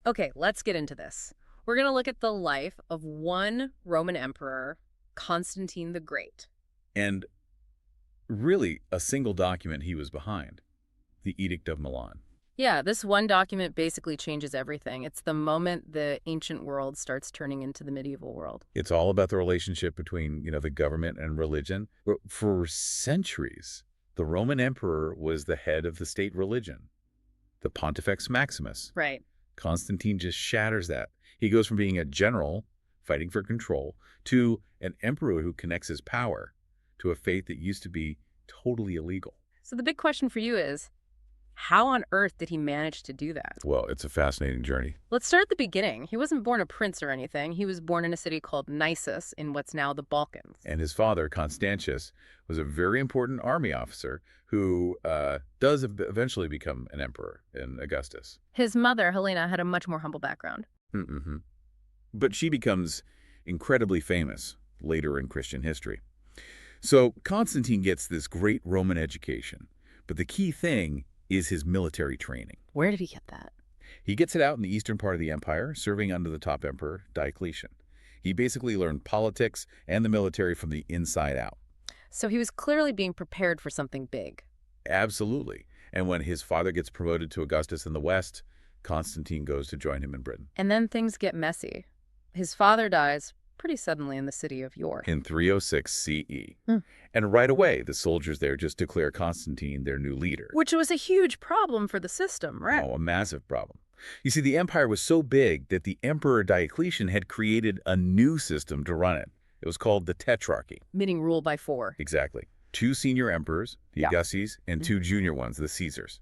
Okay, let's get into this. We're going to look at the life of one Roman emperor, Constantine the Great. And really, a single document he was behind, the Edict of Milan. Yeah, this one document basically changes everything. It's the moment the ancient world starts turning into the medieval world. It's all about the relationship between, the government and religion. But for centuries, the Roman emperor was the head of the state religion, the Pontifex Maximus. Right. Constantine just shatters that. He goes from being a general fighting for control to an emperor who connects his power to a faith that used to be totally illegal. So the big question for you is, how on earth did he manage to do that? Well, it's a fascinating journey. Let's start at the beginning. He wasn't born a prince or anything. He was born in a city called Nisus in what's now the Balkans. And his father, Constantius, was a very important army officer who does eventually become an emperor in Augustus. His mother, Helena, had a much more humble background. Mm-hmm. But she becomes incredibly famous later in Christian history. So Constantine gets this great Roman education, but the key thing is his military training. Where did he get that? He gets it out in the eastern part of the empire, serving under the top emperor, Diocletian. He basically learned politics and the military from the inside out. So he was clearly being prepared for something big. Absolutely. And when his father gets promoted to Augustus in the west, Constantine goes to join him in Britain. And then things get messy. His father dies pretty suddenly in the city of York. In 306 CE. Hmm. And right away, the soldiers there just declare Constantine their new leader. Which was a huge problem for the system, right? Oh, a massive problem. You see, the empire was so big that the emperor Diocletian had created a new system to run it. It was called the Tetrarchy. Meaning rule by 4. Exactly. 2 senior emperors, the Yeah. Augustes, and 2 junior ones, the Caesars.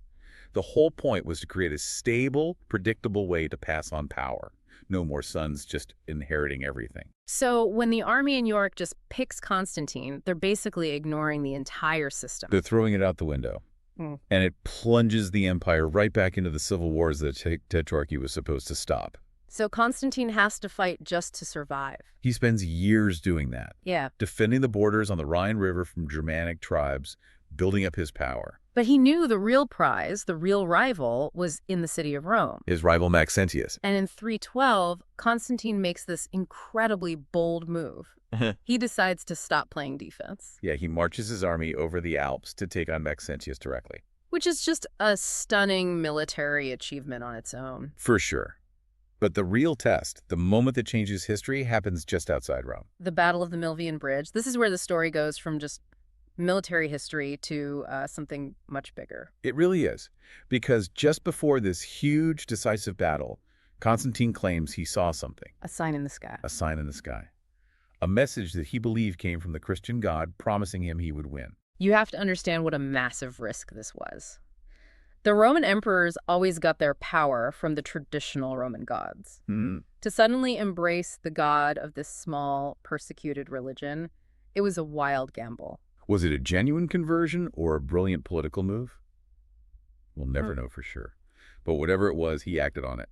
The whole point was to create a stable, predictable way to pass on power. No more sons just inheriting everything. So when the army in York just picks Constantine, they're basically ignoring the entire system. They're throwing it out the window. Mm. And it plunges the empire right back into the civil wars that Tetrarchy was supposed to stop. So Constantine has to fight just to survive. He spends years doing that, Yeah. defending the borders on the Rhine River from Germanic tribes, building up his power. But he knew the real prize, the real rival, was in the city of Rome. His rival Maxentius. And in 312, Constantine makes this incredibly bold move. He decides to stop playing defense. Yeah, he marches his army over the Alps to take on Maxentius directly. Which is just a stunning military achievement on its own. For sure. But the real test, the moment that changes history, happens just outside Rome. The Battle of the Milvian Bridge. This is where the story goes from just military history to something much bigger. It really is. Because just before this huge, decisive battle, Constantine claims he saw something. A sign in the sky. A sign in the sky. A message that he believed came from the Christian God, promising him he would win. You have to understand what a massive risk this was. The Roman emperors always got their power from the traditional Roman gods. Hmm. To suddenly embrace the god of this small, persecuted religion, it was a wild gamble. Was it a genuine conversion or a brilliant political move? We'll never know for sure. But whatever it was, he acted on it.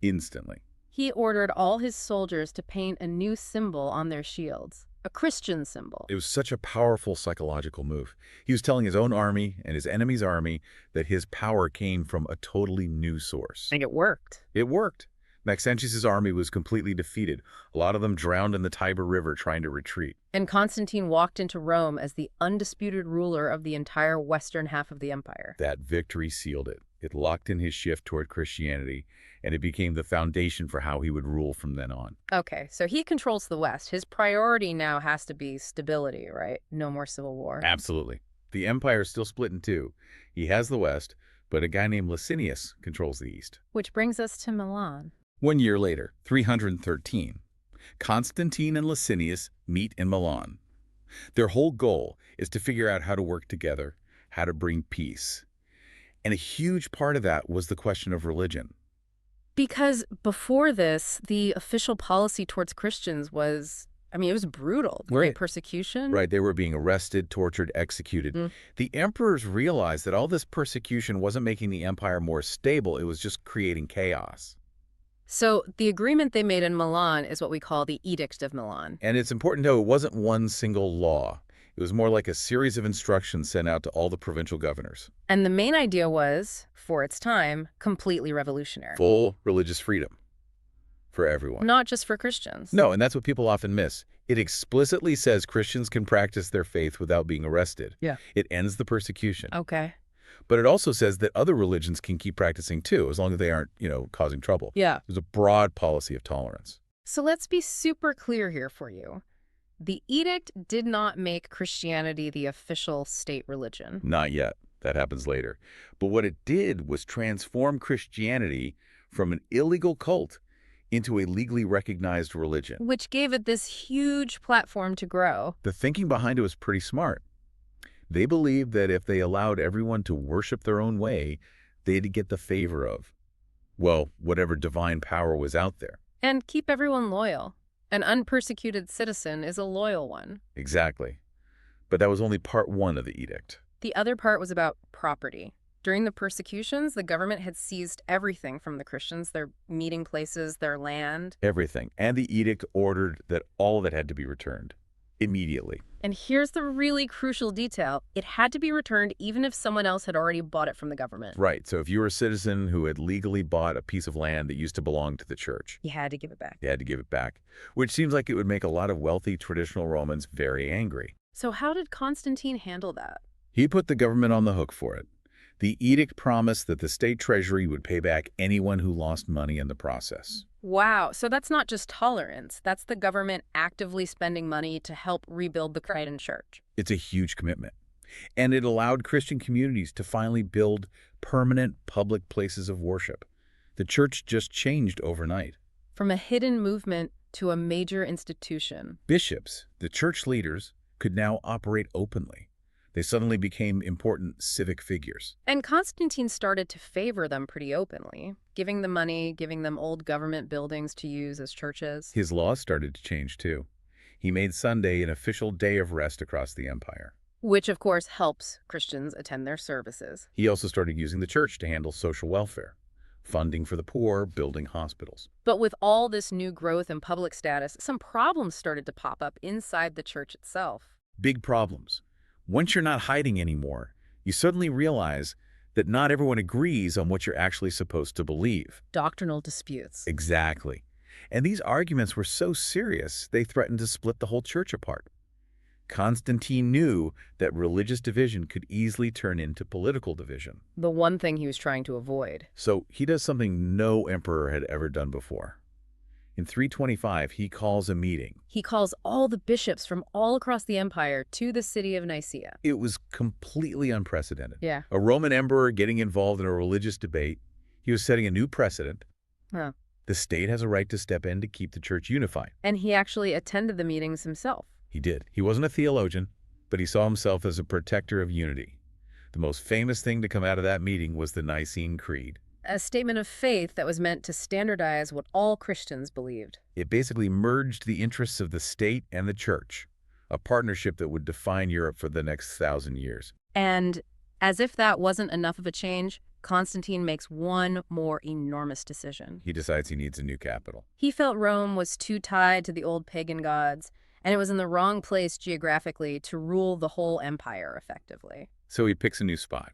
Instantly. He ordered all his soldiers to paint a new symbol on their shields, a Christian symbol. It was such a powerful psychological move. He was telling his own army and his enemy's army that his power came from a totally new source. And it worked. It worked. Maxentius' army was completely defeated. A lot of them drowned in the Tiber River trying to retreat. And Constantine walked into Rome as the undisputed ruler of the entire western half of the empire. That victory sealed it. It locked in his shift toward Christianity, and it became the foundation for how he would rule from then on. Okay, so he controls the West. His priority now has to be stability, right? No more civil war. Absolutely. The empire is still split in 2. He has the West, but a guy named Licinius controls the East. Which brings us to Milan. 1 year later, 313, Constantine and Licinius meet in Milan. Their whole goal is to figure out how to work together, how to bring peace. And a huge part of that was the question of religion. Because before this, the official policy towards Christians was, it was brutal. Great Right. persecution. Right, they were being arrested, tortured, executed. The emperors realized that all this persecution wasn't making the empire more stable, it was just creating chaos. So the agreement they made in Milan is what we call the Edict of Milan. And it's important to know it wasn't one single law. It was more like a series of instructions sent out to all the provincial governors. And the main idea was, for its time, completely revolutionary. Full religious freedom for everyone. Not just for Christians. No, and that's what people often miss. It explicitly says Christians can practice their faith without being arrested. Yeah. It ends the persecution. Okay. But it also says that other religions can keep practicing too, as long as they aren't, causing trouble. Yeah. There's a broad policy of tolerance. So let's be super clear here for you. The edict did not make Christianity the official state religion. Not yet. That happens later. But what it did was transform Christianity from an illegal cult into a legally recognized religion. Which gave it this huge platform to grow. The thinking behind it was pretty smart. They believed that if they allowed everyone to worship their own way, they'd get the favor of, well, whatever divine power was out there. And keep everyone loyal. An unpersecuted citizen is a loyal one. Exactly. But that was only part one of the edict. The other part was about property. During the persecutions, the government had seized everything from the Christians, their meeting places, their land. Everything. And the edict ordered that all of it had to be returned immediately. And here's the really crucial detail. It had to be returned even if someone else had already bought it from the government. Right. So if you were a citizen who had legally bought a piece of land that used to belong to the church, You had to give it back. you had to give it back, which seems like it would make a lot of wealthy traditional Romans very angry. So how did Constantine handle that? He put the government on the hook for it. The edict promised that the state treasury would pay back anyone who lost money in the process. Wow, so that's not just tolerance. That's the government actively spending money to help rebuild the Christian church. It's a huge commitment. And it allowed Christian communities to finally build permanent public places of worship. The church just changed overnight. From a hidden movement to a major institution. Bishops, the church leaders, could now operate openly. They suddenly became important civic figures. And Constantine started to favor them pretty openly, giving them money, giving them old government buildings to use as churches. His laws started to change too. He made Sunday an official day of rest across the empire. Which, of course, helps Christians attend their services. He also started using the church to handle social welfare, funding for the poor, building hospitals. But with all this new growth and public status, some problems started to pop up inside the church itself. Big problems. Once you're not hiding anymore, you suddenly realize that not everyone agrees on what you're actually supposed to believe. Doctrinal disputes. Exactly. And these arguments were so serious, they threatened to split the whole church apart. Constantine knew that religious division could easily turn into political division. The one thing he was trying to avoid. So he does something no emperor had ever done before. In 325, he calls a meeting. He calls all the bishops from all across the empire to the city of Nicaea. It was completely unprecedented. Yeah. A Roman emperor getting involved in a religious debate. He was setting a new precedent. Huh. The state has a right to step in to keep the church unified. And he actually attended the meetings himself. He did. He wasn't a theologian, but he saw himself as a protector of unity. The most famous thing to come out of that meeting was the Nicene Creed. A statement of faith that was meant to standardize what all Christians believed. It basically merged the interests of the state and the church, a partnership that would define Europe for the next 1,000 years. And as if that wasn't enough of a change, Constantine makes one more enormous decision. He decides he needs a new capital. He felt Rome was too tied to the old pagan gods, and it was in the wrong place geographically to rule the whole empire effectively. So he picks a new spot,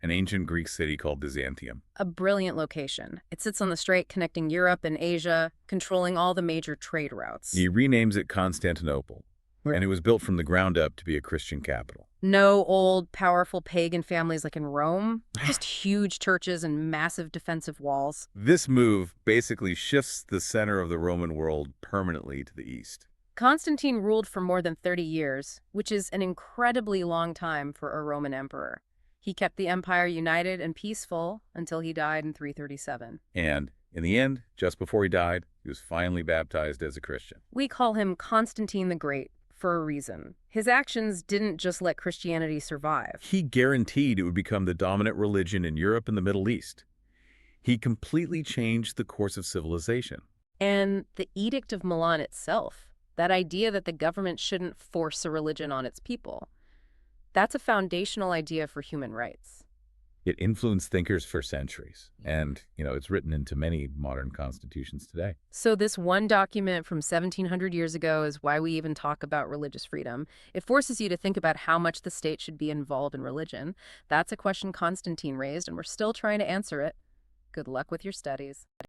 an ancient Greek city called Byzantium. A brilliant location. It sits on the strait connecting Europe and Asia, controlling all the major trade routes. He renames it Constantinople, Right. and it was built from the ground up to be a Christian capital. No old, powerful pagan families like in Rome, just huge churches and massive defensive walls. This move basically shifts the center of the Roman world permanently to the east. Constantine ruled for more than 30 years, which is an incredibly long time for a Roman emperor. He kept the empire united and peaceful until he died in 337. And in the end, just before he died, he was finally baptized as a Christian. We call him Constantine the Great for a reason. His actions didn't just let Christianity survive. He guaranteed it would become the dominant religion in Europe and the Middle East. He completely changed the course of civilization. And the Edict of Milan itself, that idea that the government shouldn't force a religion on its people, that's a foundational idea for human rights. It influenced thinkers for centuries, and, it's written into many modern constitutions today. So this one document from 1700 years ago is why we even talk about religious freedom. It forces you to think about how much the state should be involved in religion. That's a question Constantine raised, and we're still trying to answer it. Good luck with your studies.